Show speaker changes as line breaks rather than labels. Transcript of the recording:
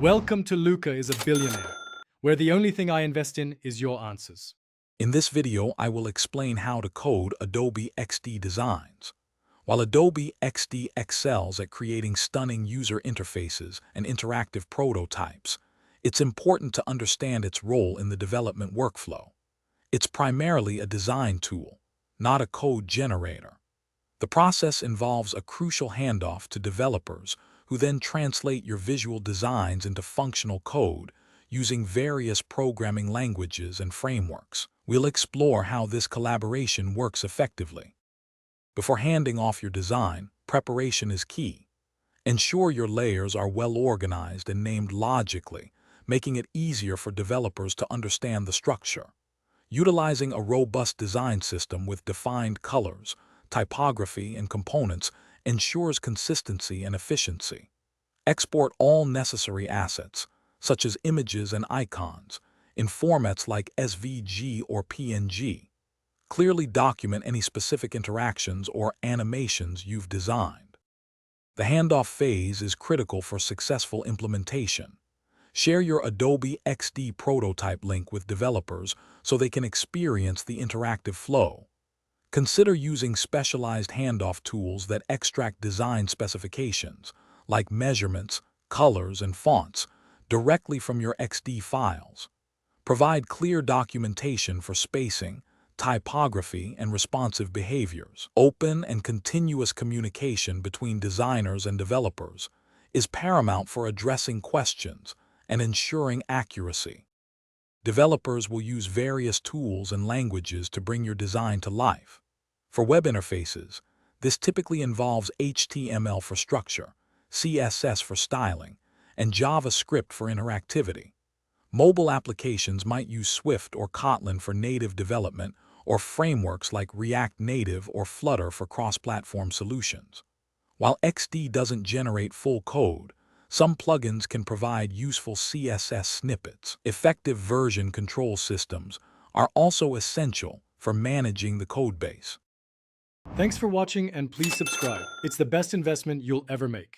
Welcome to Luca is a Billionaire, where the only thing I invest in is your answers.
In this video, I will explain how to code Adobe XD designs. While Adobe XD excels at creating stunning user interfaces and interactive prototypes, it's important to understand its role in the development workflow. It's primarily a design tool, not a code generator. The process involves a crucial handoff to developers who then translate your visual designs into functional code using various programming languages and frameworks. We'll explore how this collaboration works effectively. Before handing off your design, preparation is key. Ensure your layers are well organized and named logically, making it easier for developers to understand the structure. Utilizing a robust design system with defined colors, typography, and components ensures consistency and efficiency. Export all necessary assets, such as images and icons, in formats like SVG or PNG. Clearly document any specific interactions or animations you've designed. The handoff phase is critical for successful implementation. Share your Adobe XD prototype link with developers so they can experience the interactive flow. Consider using specialized handoff tools that extract design specifications, like measurements, colors, and fonts, directly from your XD files. Provide clear documentation for spacing, typography, and responsive behaviors. Open and continuous communication between designers and developers is paramount for addressing questions and ensuring accuracy. Developers will use various tools and languages to bring your design to life. For web interfaces, this typically involves HTML for structure, CSS for styling, and JavaScript for interactivity. Mobile applications might use Swift or Kotlin for native development, or frameworks like React Native or Flutter for cross-platform solutions. While XD doesn't generate full code, some plugins can provide useful CSS snippets. Effective version control systems are also essential for managing the codebase.
Thanks for watching and please subscribe. It's the best investment you'll ever make.